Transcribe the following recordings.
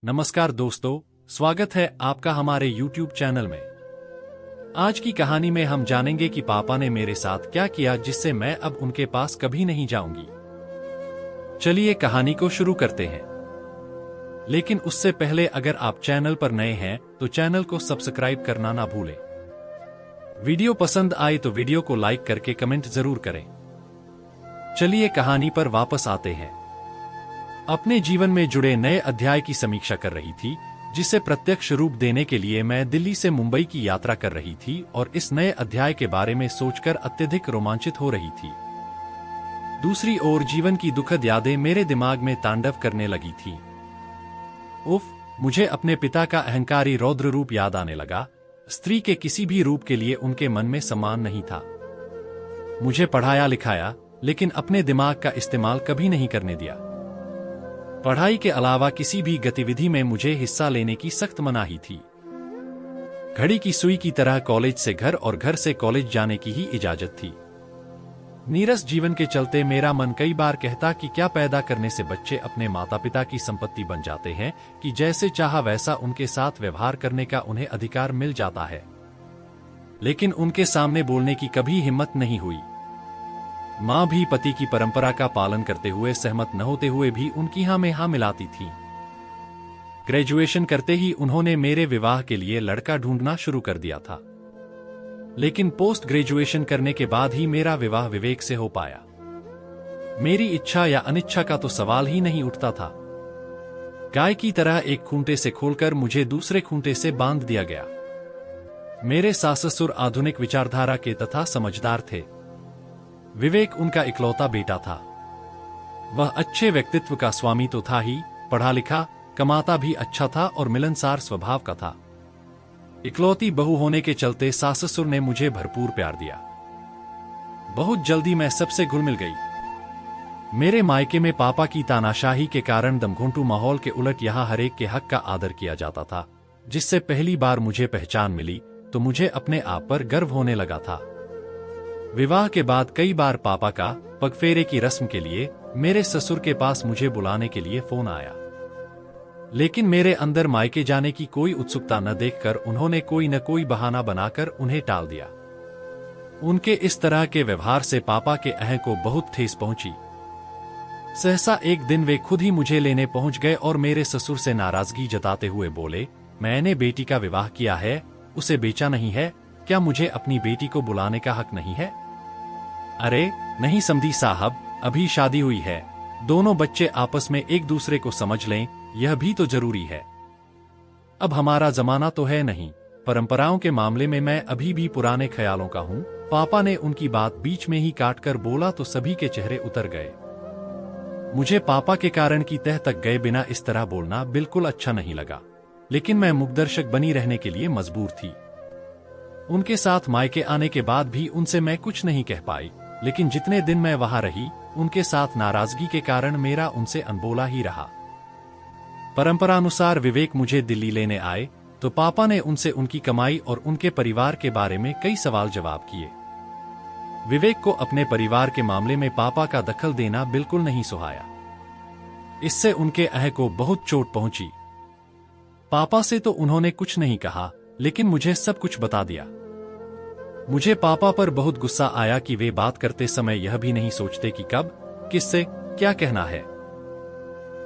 नमस्कार दोस्तों, स्वागत है आपका हमारे YouTube चैनल में। आज की कहानी में हम जानेंगे कि पापा ने मेरे साथ क्या किया जिससे मैं अब उनके पास कभी नहीं जाऊंगी। चलिए कहानी को शुरू करते हैं। लेकिन उससे पहले अगर आप चैनल पर नए हैं तो चैनल को सब्सक्राइब करना ना भूलें। वीडियो पसंद आए तो वीडियो को लाइक करके कमेंट जरूर करें। चलिए कहानी पर वापस आते हैं। अपने जीवन में जुड़े नए अध्याय की समीक्षा कर रही थी, जिसे प्रत्यक्ष रूप देने के लिए मैं दिल्ली से मुंबई की यात्रा कर रही थी और इस नए अध्याय के बारे में सोचकर अत्यधिक रोमांचित हो रही थी। दूसरी ओर जीवन की दुखद यादें मेरे दिमाग में तांडव करने लगी थी। उफ, मुझे अपने पिता का अहंकारी रौद्र रूप याद आने लगा। स्त्री के किसी भी रूप के लिए उनके मन में सम्मान नहीं था। मुझे पढ़ाया लिखाया, लेकिन अपने दिमाग का इस्तेमाल कभी नहीं करने दिया। पढ़ाई के अलावा किसी भी गतिविधि में मुझे हिस्सा लेने की सख्त मनाही थी। घड़ी की सुई की तरह कॉलेज से घर और घर से कॉलेज जाने की ही इजाजत थी। नीरस जीवन के चलते मेरा मन कई बार कहता कि क्या पैदा करने से बच्चे अपने माता पिता की संपत्ति बन जाते हैं कि जैसे चाहा वैसा उनके साथ व्यवहार करने का उन्हें अधिकार मिल जाता है। लेकिन उनके सामने बोलने की कभी हिम्मत नहीं हुई। माँ भी पति की परंपरा का पालन करते हुए सहमत न होते हुए भी उनकी हाँ में हाँ मिलाती थी। ग्रेजुएशन करते ही उन्होंने मेरे विवाह के लिए लड़का ढूंढना शुरू कर दिया था। लेकिन पोस्ट ग्रेजुएशन करने के बाद ही मेरा विवाह विवेक से हो पाया। मेरी इच्छा या अनिच्छा का तो सवाल ही नहीं उठता था। गाय की तरह एक खूंटे से खोलकर मुझे दूसरे खूंटे से बांध दिया गया। मेरे सास ससुर आधुनिक विचारधारा के तथा समझदार थे। विवेक उनका इकलौता बेटा था। वह अच्छे व्यक्तित्व का स्वामी तो था ही, पढ़ा लिखा, कमाता भी अच्छा था और मिलनसार स्वभाव का था। इकलौती बहू होने के चलते सास ससुर ने मुझे भरपूर प्यार दिया। बहुत जल्दी मैं सबसे घुल मिल गई। मेरे मायके में पापा की तानाशाही के कारण दमघोंटू माहौल के उलट यहाँ हरेक के हक का आदर किया जाता था, जिससे पहली बार मुझे पहचान मिली तो मुझे अपने आप पर गर्व होने लगा था। विवाह के बाद कई बार पापा का पगफेरे की रस्म के लिए मेरे ससुर के पास मुझे बुलाने के लिए फोन आया। लेकिन मेरे अंदर मायके जाने की कोई उत्सुकता न देखकर उन्होंने कोई न कोई बहाना बनाकर उन्हें टाल दिया। उनके इस तरह के व्यवहार से पापा के अहं को बहुत ठेस पहुंची। सहसा एक दिन वे खुद ही मुझे लेने पहुंच गए और मेरे ससुर से नाराजगी जताते हुए बोले, मैंने बेटी का विवाह किया है, उसे बेचा नहीं है, क्या मुझे अपनी बेटी को बुलाने का हक नहीं है? अरे नहीं समधी साहब, अभी शादी हुई है, दोनों बच्चे आपस में एक दूसरे को समझ लें, यह भी तो जरूरी है। अब हमारा जमाना तो है नहीं। परंपराओं के मामले में मैं अभी भी पुराने ख्यालों का हूँ। पापा ने उनकी बात बीच में ही काटकर बोला तो सभी के चेहरे उतर गए। मुझे पापा के कारण की तह तक गए बिना इस तरह बोलना बिल्कुल अच्छा नहीं लगा, लेकिन मैं मुखदर्शक बनी रहने के लिए मजबूर थी। उनके साथ मायके आने के बाद भी उनसे मैं कुछ नहीं कह पाई, लेकिन जितने दिन मैं वहां रही, उनके साथ नाराजगी के कारण मेरा उनसे अनबोला ही रहा। परंपरानुसार विवेक मुझे दिल्ली लेने आए तो पापा ने उनसे उनकी कमाई और उनके परिवार के बारे में कई सवाल जवाब किए। विवेक को अपने परिवार के मामले में पापा का दखल देना बिल्कुल नहीं सुहाया। इससे उनके अहं को बहुत चोट पहुंची। पापा से तो उन्होंने कुछ नहीं कहा, लेकिन मुझे सब कुछ बता दिया। मुझे पापा पर बहुत गुस्सा आया कि वे बात करते समय यह भी नहीं सोचते कि कब, किससे, क्या कहना है।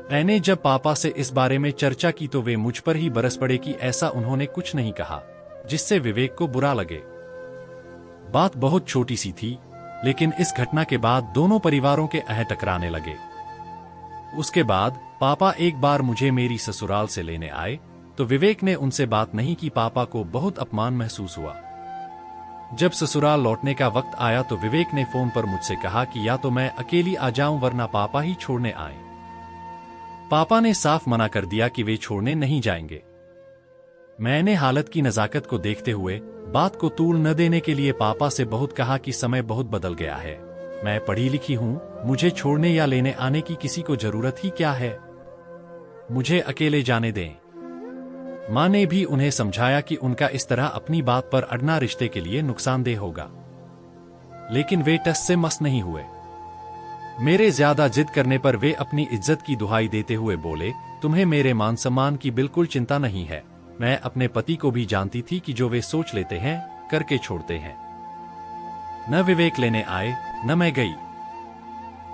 मैंने जब पापा से इस बारे में चर्चा की तो वे मुझ पर ही बरस पड़े कि ऐसा उन्होंने कुछ नहीं कहा जिससे विवेक को बुरा लगे। बात बहुत छोटी सी थी, लेकिन इस घटना के बाद दोनों परिवारों के अहं टकराने लगे। उसके बाद पापा एक बार मुझे मेरी ससुराल से लेने आए तो विवेक ने उनसे बात नहीं की। पापा को बहुत अपमान महसूस हुआ। जब ससुराल लौटने का वक्त आया तो विवेक ने फोन पर मुझसे कहा कि या तो मैं अकेली आ जाऊं वरना पापा ही छोड़ने आए। पापा ने साफ मना कर दिया कि वे छोड़ने नहीं जाएंगे। मैंने हालत की नजाकत को देखते हुए बात को तूल न देने के लिए पापा से बहुत कहा कि समय बहुत बदल गया है, मैं पढ़ी लिखी हूं, मुझे छोड़ने या लेने आने की किसी को जरूरत ही क्या है, मुझे अकेले जाने दें। माँ ने भी उन्हें समझाया कि उनका इस तरह अपनी बात पर अड़ना रिश्ते के लिए नुकसानदेह होगा, लेकिन वे टस से मस नहीं हुए। मेरे ज्यादा जिद करने पर वे अपनी इज्जत की दुहाई देते हुए बोले, तुम्हें मेरे मान सम्मान की बिल्कुल चिंता नहीं है। मैं अपने पति को भी जानती थी कि जो वे सोच लेते हैं करके छोड़ते हैं। न विवेक लेने आए न मैं गई।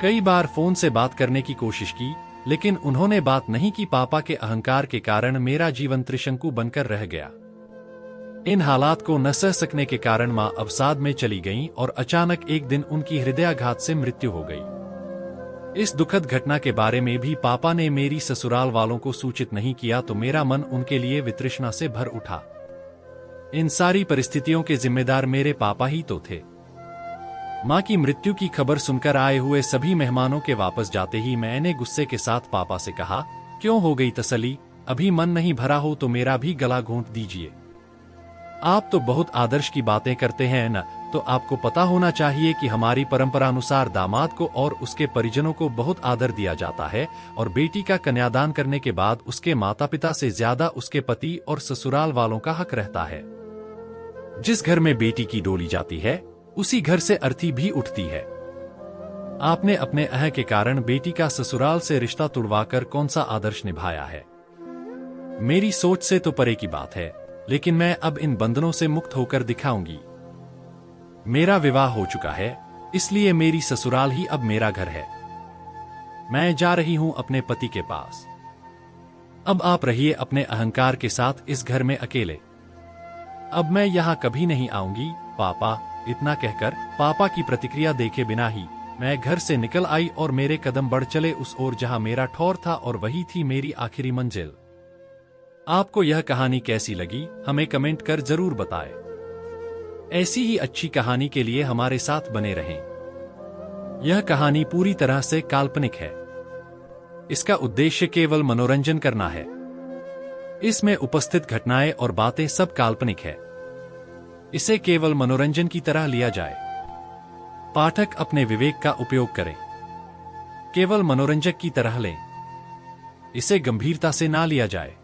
कई बार फोन से बात करने की कोशिश की, लेकिन उन्होंने बात नहीं की। पापा के अहंकार के कारण मेरा जीवन त्रिशंकु बनकर रह गया। इन हालात को न सह सकने के कारण मां अवसाद में चली गईं और अचानक एक दिन उनकी हृदयाघात से मृत्यु हो गई। इस दुखद घटना के बारे में भी पापा ने मेरी ससुराल वालों को सूचित नहीं किया, तो मेरा मन उनके लिए वितृष्णा से भर उठा। इन सारी परिस्थितियों के जिम्मेदार मेरे पापा ही तो थे। मां की मृत्यु की खबर सुनकर आए हुए सभी मेहमानों के वापस जाते ही मैंने गुस्से के साथ पापा से कहा, क्यों हो गई तसल्ली? अभी मन नहीं भरा हो तो मेरा भी गला घोंट दीजिए। आप तो बहुत आदर्श की बातें करते हैं न, तो आपको पता होना चाहिए कि हमारी परंपरा अनुसार दामाद को और उसके परिजनों को बहुत आदर दिया जाता है, और बेटी का कन्यादान करने के बाद उसके माता पिता से ज्यादा उसके पति और ससुराल वालों का हक रहता है। जिस घर में बेटी की डोली जाती है उसी घर से अर्थी भी उठती है। आपने अपने अह के कारण बेटी का ससुराल से रिश्ता तुड़वाकर कौन सा आदर्श निभाया है? मेरी सोच से तो परे की बात है, लेकिन मैं अब इन बंधनों से मुक्त होकर दिखाऊंगी। मेरा विवाह हो चुका है, इसलिए मेरी ससुराल ही अब मेरा घर है। मैं जा रही हूं अपने पति के पास। अब आप रहिए अपने अहंकार के साथ इस घर में अकेले। अब मैं यहां कभी नहीं आऊंगी पापा। इतना कहकर पापा की प्रतिक्रिया देखे बिना ही मैं घर से निकल आई और मेरे कदम बढ़ चले उस ओर जहां मेरा ठौर था, और वही थी मेरी आखिरी मंजिल। आपको यह कहानी कैसी लगी हमें कमेंट कर जरूर बताएं। ऐसी ही अच्छी कहानी के लिए हमारे साथ बने रहें। यह कहानी पूरी तरह से काल्पनिक है। इसका उद्देश्य केवल मनोरंजन करना है। इसमें उपस्थित घटनाएं और बातें सब काल्पनिक है। इसे केवल मनोरंजन की तरह लिया जाए। पाठक अपने विवेक का उपयोग करें। केवल मनोरंजक की तरह लें। इसे गंभीरता से ना लिया जाए।